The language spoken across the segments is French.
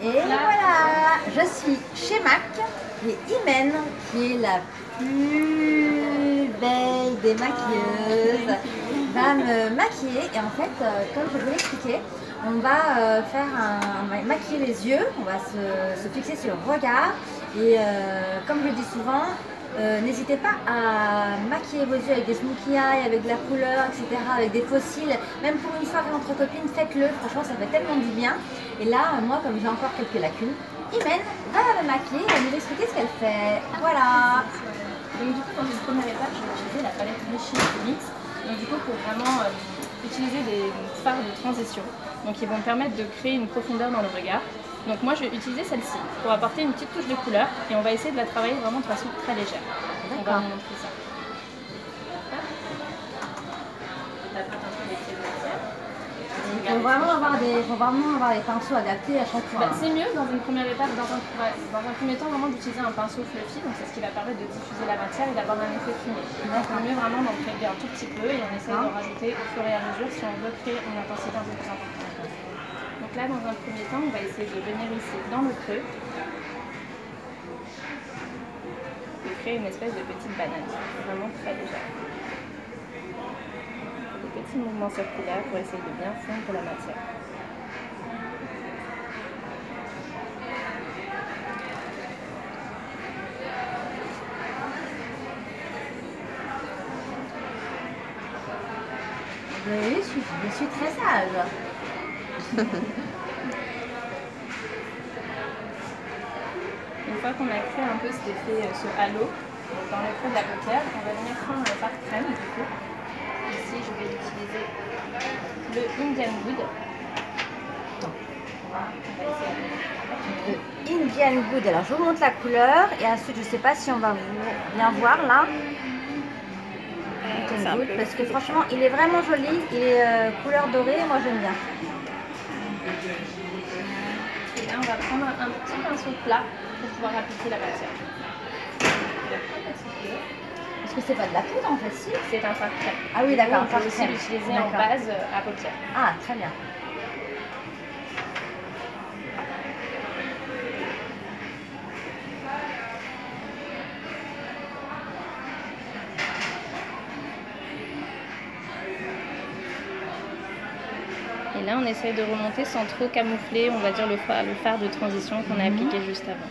Et voilà, je suis chez MAC et Imen qui est la plus belle des maquilleuses va me maquiller et en fait comme je vous l'ai expliqué, on va maquiller les yeux, on va se fixer sur le regard et comme je le dis souvent, n'hésitez pas à maquiller vos yeux avec des smokey eyes, avec de la couleur, etc., avec des fossiles. Même pour une soirée entre copines, faites-le. Franchement, ça fait tellement du bien. Et là, moi, comme j'ai encore quelques lacunes, Imen va me maquiller et nous expliquer ce qu'elle fait. Voilà. Donc du coup, dans une première étape, je vais utiliser la palette Vichy Mix. Donc du coup, pour vraiment utiliser des fards de transition. Donc ils vont me permettre de créer une profondeur dans le regard. Donc moi je vais utiliser celle-ci pour apporter une petite touche de couleur et on va essayer de la travailler vraiment de façon très légère. On va vous montrer ça. Il faut vraiment avoir des pinceaux adaptés à chaque fois. C'est mieux dans une première étape, dans un premier temps vraiment d'utiliser un pinceau fluffy, donc c'est ce qui va permettre de diffuser la matière et d'avoir un effet fumé. C'est mieux vraiment d'en créer un tout petit peu et on essaie de rajouter au fur et à mesure si on veut créer une intensité un peu plus importante. Donc là, dans un premier temps, on va essayer de venir ici dans le creux et créer une espèce de petite banane, vraiment très légère. Des petits mouvements circulaires pour essayer de bien fondre la matière. Vous avez vu, je suis très sage. Une fois qu'on a créé un peu cet effet, ce halo, dans le creux de la paupière, on va venir prendre le fard crème du coup. Ici, je vais utiliser le Indian Wood. Le Indian Wood. Alors, je vous montre la couleur et ensuite, je ne sais pas si on va bien voir là. Indian Wood, parce que franchement, il est vraiment joli. Il est couleur dorée. Moi, j'aime bien. Et là, on va prendre un petit pinceau plat pour pouvoir appliquer la matière. Est-ce que c'est pas de la poudre en fait? Si. C'est un fard crème. Ah oui, d'accord. On peut aussi l'utiliser en base à paupières. Ah, très bien. Et là, on essaie de remonter sans trop camoufler, on va dire, le fard de transition qu'on a appliqué juste avant.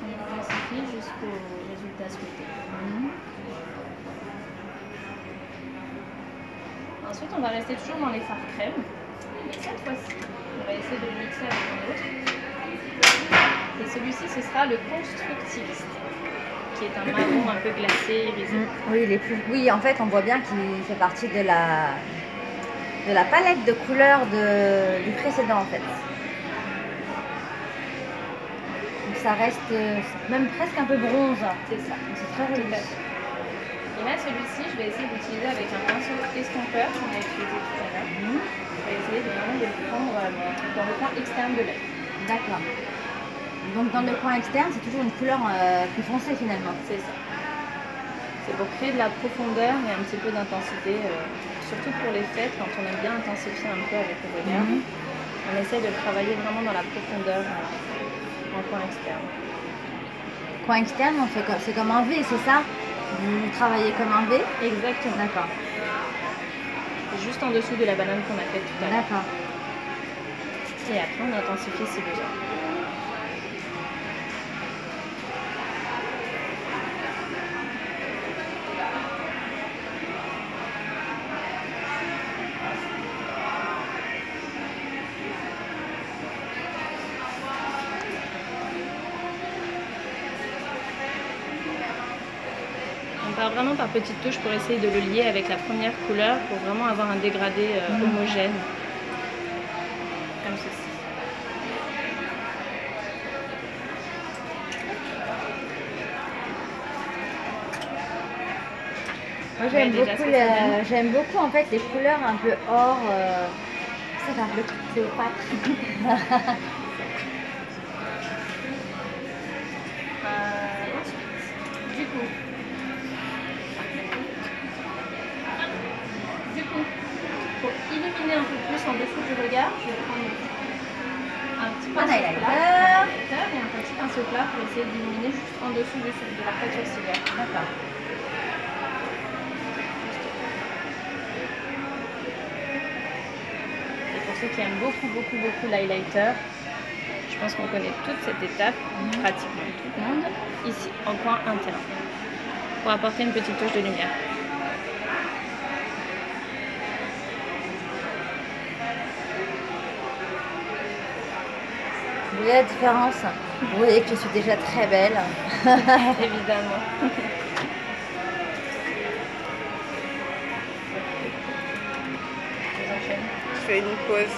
On intensifie jusqu'au résultat souhaité. Ensuite, on va rester toujours dans les fards crème, mais cette fois-ci, on va essayer de le mixer avec un autre. Et celui-ci, ce sera le constructiviste, qui est un marron un peu glacé, irisé. Oui, en fait, on voit bien qu'il fait partie de la palette de couleurs du précédent, en fait. Donc, ça reste même presque un peu bronze. C'est ça. C'est très joli. Et là, celui-ci, je vais essayer d'utiliser avec un pinceau estompeur qu'on a utilisé tout à l'heure. Je vais essayer vraiment de le prendre dans le coin externe de l'œil. D'accord. Donc dans le coin externe, c'est toujours une couleur plus foncée finalement. C'est ça. C'est pour créer de la profondeur et un petit peu d'intensité, surtout pour les fêtes, quand on aime bien intensifier un peu avec le regard. On essaie de travailler vraiment dans la profondeur en coin externe. Coin externe, c'est comme un V, c'est ça? Vous travaillez comme un V? Exactement. D'accord. Juste en dessous de la banane qu'on a faite tout à l'heure. D'accord. Et après, on intensifie si besoin. On part vraiment par petites touches pour essayer de le lier avec la première couleur pour vraiment avoir un dégradé homogène, comme ceci. Moi Ouais, déjà, ça donne. j'aime beaucoup en fait les couleurs un peu or. Ça fait un peu Cléopâtre. Ensuite, du coup, pour illuminer un peu plus en dessous du regard, je vais prendre un petit pinceau plat et un petit pinceau plat pour essayer d'illuminer juste en dessous de l'arcature ciliaire. D'accord. Et pour ceux qui aiment beaucoup l'highlighter, je pense qu'on connaît toute cette étape, pratiquement tout le monde, ici, en coin interne, pour apporter une petite touche de lumière. Vous voyez la différence? Vous voyez que je suis déjà très belle. Évidemment. Je fais une pause.